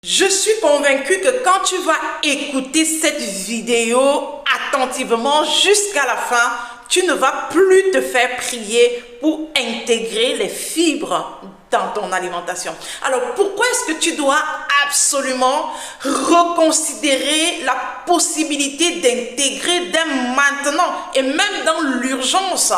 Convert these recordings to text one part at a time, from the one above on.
Je suis convaincue que quand tu vas écouter cette vidéo attentivement jusqu'à la fin, tu ne vas plus te faire prier pour intégrer les fibres dans ton alimentation. Alors, pourquoi est-ce que tu dois absolument reconsidérer la possibilité d'intégrer dès maintenant et même dans l'urgence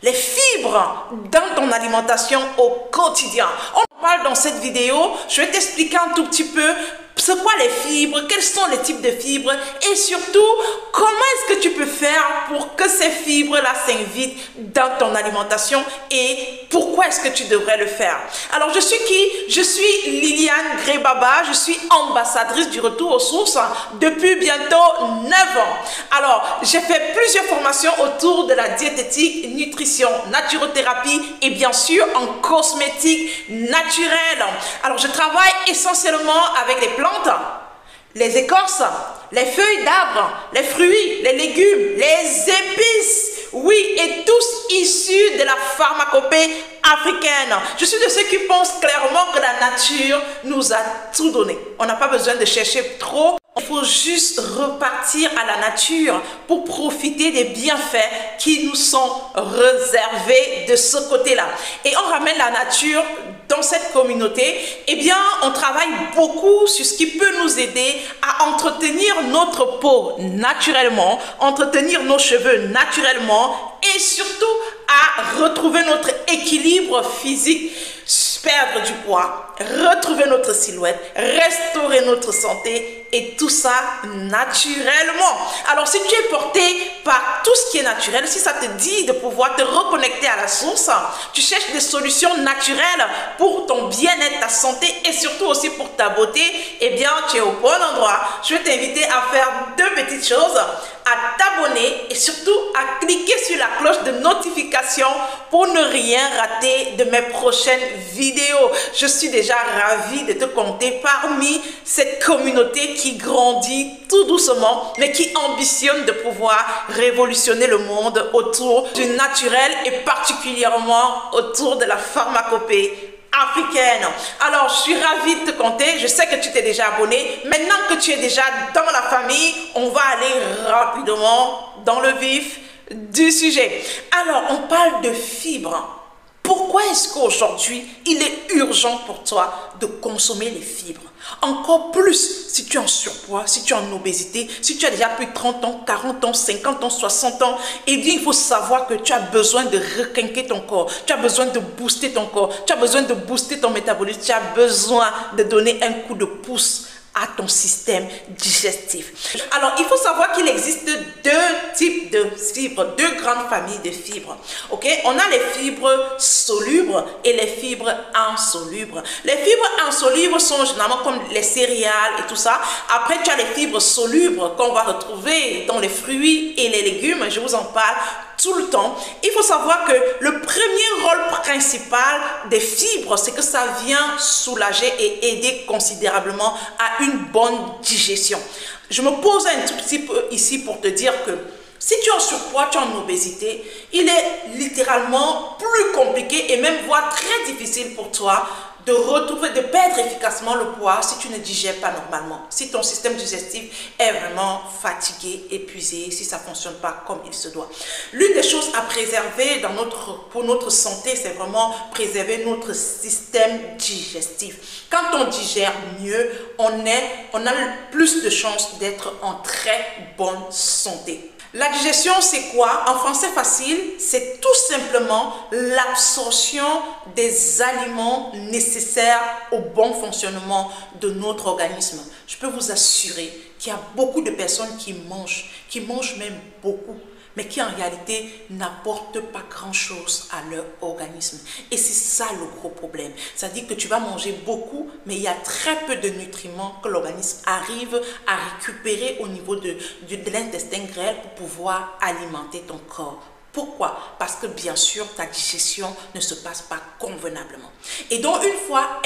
les fibres dans ton alimentation au quotidien? On parle dans cette vidéo, je vais t'expliquer un tout petit peu c'est quoi les fibres, quels sont les types de fibres et surtout, comment est-ce que tu peux faire pour que ces fibres-là s'invitent dans ton alimentation et pourquoi est-ce que tu devrais le faire? Alors, je suis qui? Je suis Liliane Gray-Baba, je suis ambassadrice du retour aux sources depuis bientôt 9 ans. Alors, j'ai fait plusieurs formations autour de la diététique, nutrition, naturothérapie et bien sûr en cosmétique naturelle. Alors, je travaille essentiellement avec les plantes, les écorces, les feuilles d'arbres, les fruits, les légumes, les épices, oui, et tous issus de la pharmacopée africaine. Je suis de ceux qui pensent clairement que la nature nous a tout donné. On n'a pas besoin de chercher trop. Il faut juste repartir à la nature pour profiter des bienfaits qui nous sont réservés de ce côté-là. Et on ramène la nature dans cette communauté. Eh bien, on travaille beaucoup sur ce qui peut nous aider à entretenir notre peau naturellement, entretenir nos cheveux naturellement et surtout à retrouver notre équilibre physique, perdre du poids, retrouver notre silhouette, restaurer notre santé et tout ça naturellement. Alors si tu es porté par tout ce qui est naturel, si ça te dit de pouvoir te reconnecter à la source, tu cherches des solutions naturelles pour ton bien-être, ta santé et surtout aussi pour ta beauté, eh bien tu es au bon endroit. Je vais t'inviter à faire deux petites choses, à t'abonner et surtout à cliquer sur la cloche de notification pour ne rien rater de mes prochaines vidéos. Je suis déjà ravie de te compter parmi cette communauté qui grandit tout doucement, mais qui ambitionne de pouvoir révolutionner le monde autour du naturel et particulièrement autour de la pharmacopée africaine. Alors, je suis ravie de te compter. Je sais que tu t'es déjà abonné. Maintenant que tu es déjà dans la famille, on va aller rapidement dans le vif du sujet. Alors, on parle de fibres. Pourquoi est-ce qu'aujourd'hui, il est urgent pour toi de consommer les fibres? Encore plus si tu es en surpoids, si tu es en obésité, si tu as déjà plus de 30 ans, 40 ans, 50 ans, 60 ans, eh bien, il faut savoir que tu as besoin de requinquer ton corps, tu as besoin de booster ton corps, tu as besoin de booster ton métabolisme, tu as besoin de donner un coup de pouce à ton système digestif. Alors, il faut savoir qu'il existe deux types de fibres, deux grandes familles de fibres. Ok, on a les fibres solubles et les fibres insolubles. Les fibres insolubles sont généralement comme les céréales et tout ça. Après, tu as les fibres solubles qu'on va retrouver dans les fruits et les légumes. Je vous en parle tout le temps. Il faut savoir que le premier rôle principal des fibres, c'est que ça vient soulager et aider considérablement à une bonne digestion. Je me pose un tout petit peu ici pour te dire que si tu es en surpoids, tu es en obésité, il est littéralement plus compliqué et même voire très difficile pour toi de retrouver, de perdre efficacement le poids si tu ne digères pas normalement. Si ton système digestif est vraiment fatigué, épuisé, si ça ne fonctionne pas comme il se doit. L'une des choses à préserver pour notre santé, c'est vraiment préserver notre système digestif. Quand on digère mieux, on a plus de chances d'être en très bonne santé. La digestion, c'est quoi? En français facile, c'est tout simplement l'absorption des aliments nécessaires au bon fonctionnement de notre organisme. Je peux vous assurer qu'il y a beaucoup de personnes qui mangent même beaucoup, mais qui en réalité n'apportent pas grand-chose à leur organisme. Et c'est ça le gros problème. C'est-à-dire que tu vas manger beaucoup, mais il y a très peu de nutriments que l'organisme arrive à récupérer au niveau de l'intestin grêle pour pouvoir alimenter ton corps. Pourquoi? Parce que bien sûr, ta digestion ne se passe pas convenablement. Et donc, une fois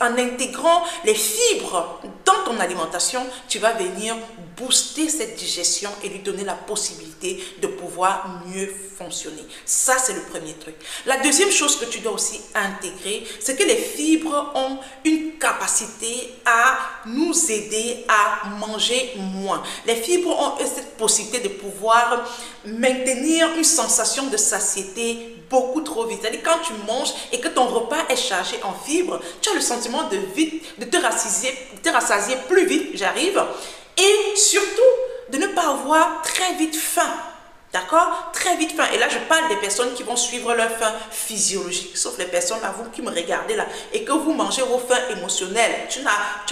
en intégrant les fibres dans ton alimentation, tu vas venir booster cette digestion et lui donner la possibilité de pouvoir mieux fonctionner. Ça, c'est le premier truc. La deuxième chose que tu dois aussi intégrer, c'est que les fibres ont une capacité à nous aider à manger moins. Les fibres ont cette possibilité de pouvoir maintenir une sensation de satiété beaucoup trop vite. C'est-à-dire quand tu manges et que ton repas est chargé en fibres, tu as le sentiment de te rassasier plus vite, j'arrive, et surtout de ne pas avoir très vite faim. D'accord? Très vite faim. Et là, je parle des personnes qui vont suivre leur faim physiologique. Sauf les personnes là, vous qui me regardez là, et que vous mangez vos faims émotionnelles. Tu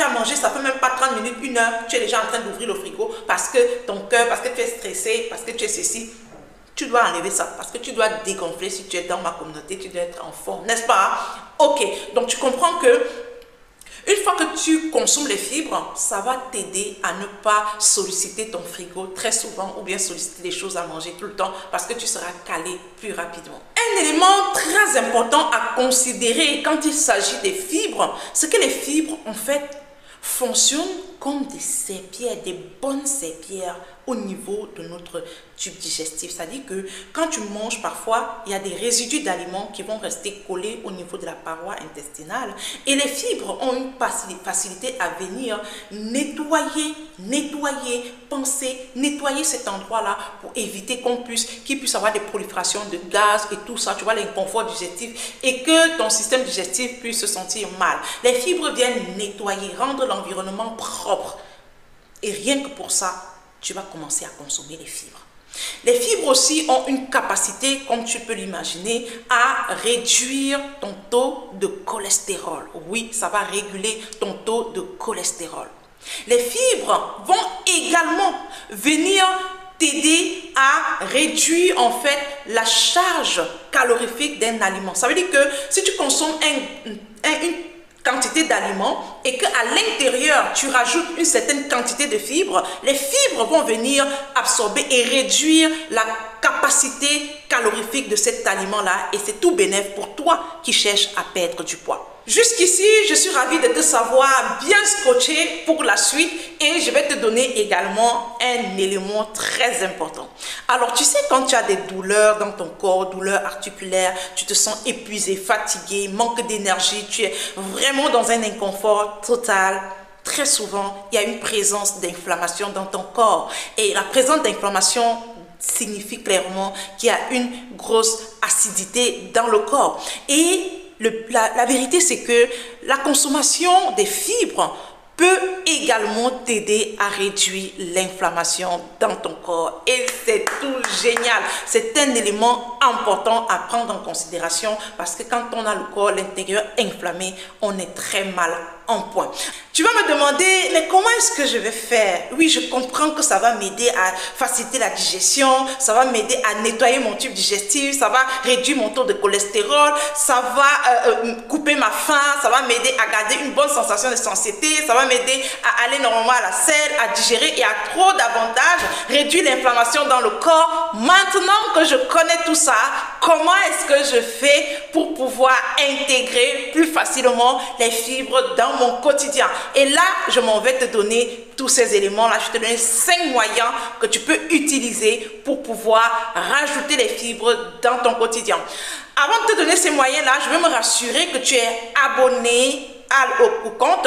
as mangé, ça fait même pas 30 minutes, 1 heure, tu es déjà en train d'ouvrir le frigo parce que ton cœur, parce que tu es stressé, parce que tu es ceci. Tu dois enlever ça parce que tu dois dégonfler. Si tu es dans ma communauté, tu dois être en forme, n'est-ce pas? Ok, donc tu comprends que une fois que tu consommes les fibres, ça va t'aider à ne pas solliciter ton frigo très souvent ou bien solliciter des choses à manger tout le temps parce que tu seras calé plus rapidement. Un élément très important à considérer quand il s'agit des fibres, c'est que les fibres, en fait, fonctionnent comme des serpillères, des bonnes serpillères au niveau de notre tube digestif. C'est-à-dire que quand tu manges, parfois, il y a des résidus d'aliments qui vont rester collés au niveau de la paroi intestinale. Et les fibres ont une facilité à venir nettoyer, nettoyer cet endroit-là pour éviter qu'il puisse avoir des proliférations de gaz et tout ça, tu vois, l'inconfort digestif et que ton système digestif puisse se sentir mal. Les fibres viennent nettoyer, rendre l'environnement propre. Et rien que pour ça, tu vas commencer à consommer les fibres. Les fibres aussi ont une capacité, comme tu peux l'imaginer, à réduire ton taux de cholestérol. Oui, ça va réguler ton taux de cholestérol. Les fibres vont également venir t'aider à réduire en fait la charge calorifique d'un aliment. Ça veut dire que si tu consommes une quantité d'aliments et qu'à l'intérieur tu rajoutes une certaine quantité de fibres, les fibres vont venir absorber et réduire la capacité calorifique de cet aliment-là et c'est tout bénéfique pour toi qui cherches à perdre du poids. Jusqu'ici, je suis ravie de te savoir bien scotché pour la suite et je vais te donner également un élément très important. Alors, tu sais, quand tu as des douleurs dans ton corps, douleurs articulaires, tu te sens épuisé, fatigué, manque d'énergie, tu es vraiment dans un inconfort total. Très souvent, il y a une présence d'inflammation dans ton corps et la présence d'inflammation signifie clairement qu'il y a une grosse acidité dans le corps. Et la vérité, c'est que la consommation des fibres peut également t'aider à réduire l'inflammation dans ton corps. Et c'est tout génial. C'est un élément important à prendre en considération parce que quand on a le corps, l'intérieur inflammé, on est très mal en point. Tu vas me demander, mais comment est-ce que je vais faire? Oui, je comprends que ça va m'aider à faciliter la digestion, ça va m'aider à nettoyer mon tube digestif, ça va réduire mon taux de cholestérol, ça va couper ma faim, ça va m'aider à garder une bonne sensation de satiété, ça va m'aider à aller normalement à la selle, à digérer et à trop d'avantages, réduire l'inflammation dans le corps. Maintenant que je connais tout ça, comment est-ce que je fais pour pouvoir intégrer plus facilement les fibres dans mon quotidien? Et là, je m'en vais te donner tous ces éléments-là. Je vais te donner 5 moyens que tu peux utiliser pour pouvoir rajouter les fibres dans ton quotidien. Avant de te donner ces moyens-là, je veux me rassurer que tu es abonné au compte,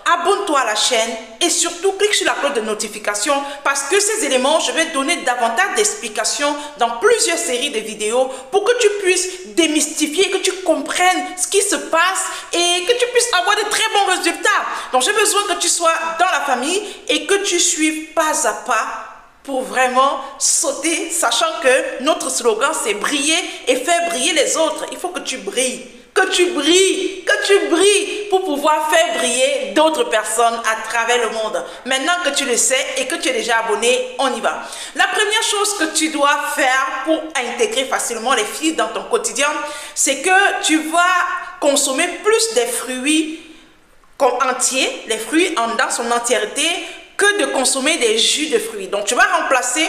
abonne-toi à la chaîne et surtout clique sur la cloche de notification parce que ces éléments, je vais donner davantage d'explications dans plusieurs séries de vidéos pour que tu puisses démystifier, que tu comprennes ce qui se passe et que tu puisses avoir de très bons résultats. Donc j'ai besoin que tu sois dans la famille et que tu suives pas à pas pour vraiment sauter, sachant que notre slogan c'est briller et faire briller les autres. Il faut que tu brilles. Que tu brilles pour pouvoir faire briller d'autres personnes à travers le monde. Maintenant que tu le sais et que tu es déjà abonné, on y va. La première chose que tu dois faire pour intégrer facilement les fibres dans ton quotidien, c'est que tu vas consommer plus des fruits comme entiers, les fruits dans son entièreté, que de consommer des jus de fruits. Donc tu vas remplacer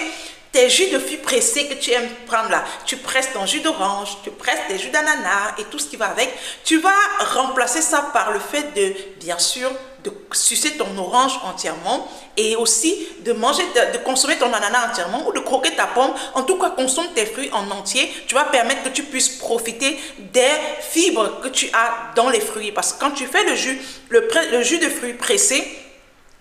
tes jus de fruits pressés que tu aimes prendre là. Tu presses ton jus d'orange, tu presses tes jus d'ananas et tout ce qui va avec. Tu vas remplacer ça par le fait de, bien sûr, de sucer ton orange entièrement et aussi de de consommer ton ananas entièrement ou de croquer ta pomme. En tout cas, consomme tes fruits en entier. Tu vas permettre que tu puisses profiter des fibres que tu as dans les fruits. Parce que quand tu fais le jus de fruits pressé,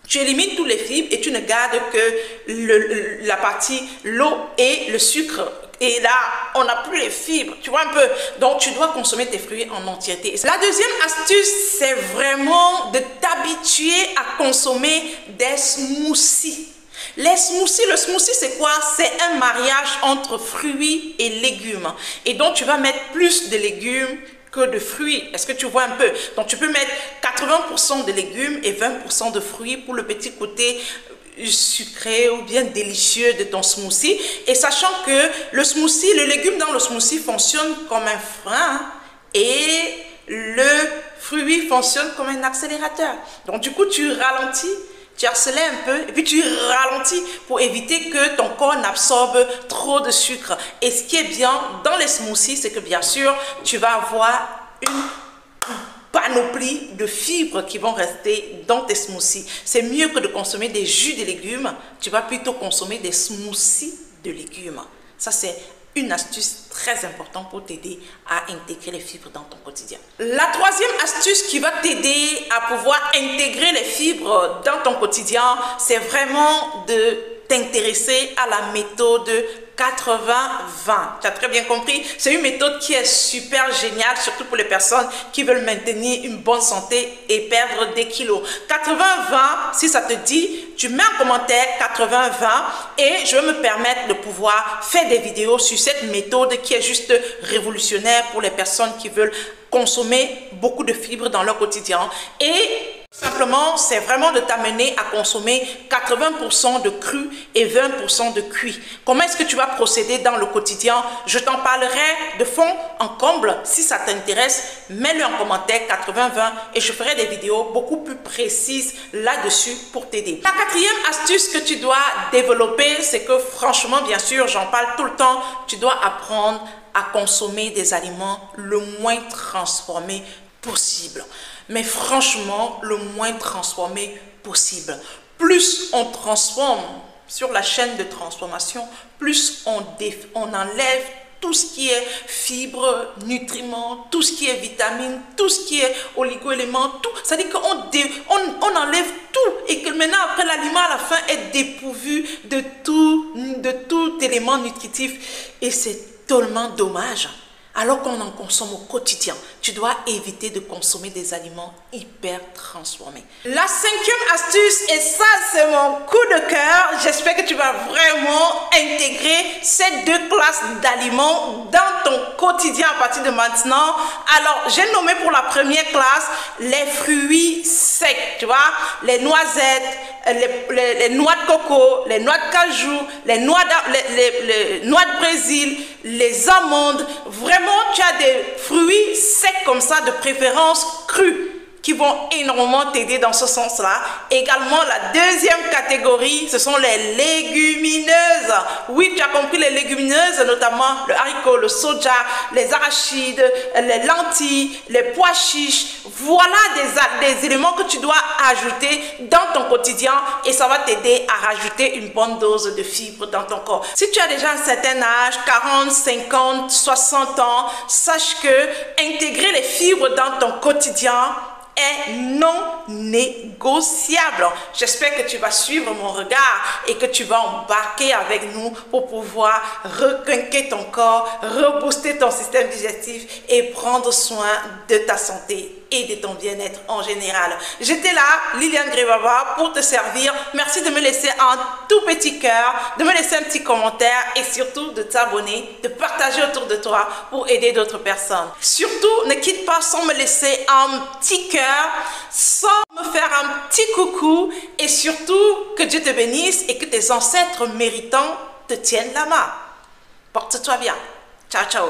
tu élimines tous les fibres et tu ne gardes que la partie, l'eau et le sucre. Et là, on n'a plus les fibres, tu vois un peu. Donc, tu dois consommer tes fruits en entièreté. La deuxième astuce, c'est vraiment de t'habituer à consommer des smoothies. Les smoothies, le smoothie c'est quoi? C'est un mariage entre fruits et légumes. Et donc, tu vas mettre plus de légumes que de fruits. Est-ce que tu vois un peu? Donc, tu peux mettre 80% de légumes et 20% de fruits pour le petit côté sucré ou bien délicieux de ton smoothie. Et sachant que le légume dans le smoothie fonctionne comme un frein et le fruit fonctionne comme un accélérateur. Donc, du coup, tu ralentis, tu accélères un peu et puis tu ralentis pour éviter que ton corps n'absorbe trop de sucre. Et ce qui est bien dans les smoothies, c'est que bien sûr, tu vas avoir une panoplie de fibres qui vont rester dans tes smoothies. C'est mieux que de consommer des jus de légumes. Tu vas plutôt consommer des smoothies de légumes. Ça, c'est une astuce très importante pour t'aider à intégrer les fibres dans ton quotidien. La troisième astuce qui va t'aider à pouvoir intégrer les fibres dans ton quotidien, c'est vraiment de t'intéresser à la méthode 80-20. Tu as très bien compris. C'est une méthode qui est super géniale, surtout pour les personnes qui veulent maintenir une bonne santé et perdre des kilos. 80-20, si ça te dit, tu mets en commentaire 80-20 et je vais me permettre de pouvoir faire des vidéos sur cette méthode qui est juste révolutionnaire pour les personnes qui veulent consommer beaucoup de fibres dans leur quotidien. Et simplement, c'est vraiment de t'amener à consommer 80% de cru et 20% de cuit. Comment est-ce que tu vas procéder dans le quotidien? Je t'en parlerai de fond en comble. Si ça t'intéresse, mets-le en commentaire 80-20 et je ferai des vidéos beaucoup plus précises là-dessus pour t'aider. La quatrième astuce que tu dois développer, c'est que franchement, bien sûr, j'en parle tout le temps, tu dois apprendre à consommer des aliments le moins transformés possible. Mais franchement, le moins transformé possible. Plus on transforme sur la chaîne de transformation, plus on enlève tout ce qui est fibres, nutriments, tout ce qui est vitamines, tout ce qui est oligo-éléments, tout. C'est-à-dire qu'on enlève tout et que maintenant, après, l'aliment à la fin est dépourvu de tout élément nutritif. Et c'est tellement dommage. Alors qu'on en consomme au quotidien, tu dois éviter de consommer des aliments hyper transformés. La cinquième astuce, et ça c'est mon coup de cœur, j'espère que tu vas vraiment intégrer ces deux classes d'aliments dans ton quotidien à partir de maintenant. Alors, j'ai nommé pour la première classe les fruits secs, tu vois, les noisettes, les noix de coco, les noix de cajou, les noix de Brésil, les amandes. Vraiment, tu as des fruits secs comme ça, de préférence crus, qui vont énormément t'aider dans ce sens-là. Également, la deuxième catégorie, ce sont les légumineuses. Oui, tu as compris, les légumineuses, notamment le haricot, le soja, les arachides, les lentilles, les pois chiches. Voilà des éléments que tu dois ajouter dans ton quotidien et ça va t'aider à rajouter une bonne dose de fibres dans ton corps. Si tu as déjà un certain âge, 40, 50, 60 ans, sache que intégrer les fibres dans ton quotidien est non négociable. J'espère que tu vas suivre mon regard et que tu vas embarquer avec nous pour pouvoir requinquer ton corps, rebooster ton système digestif et prendre soin de ta santé et de ton bien-être en général. J'étais là, Liliane Grevava, pour te servir. Merci de me laisser un tout petit cœur, de me laisser un petit commentaire et surtout de t'abonner, de partager autour de toi pour aider d'autres personnes. Surtout, ne quitte pas sans me laisser un petit cœur, sans me faire un petit coucou et surtout que Dieu te bénisse et que tes ancêtres méritants te tiennent la main. Porte-toi bien. Ciao, ciao.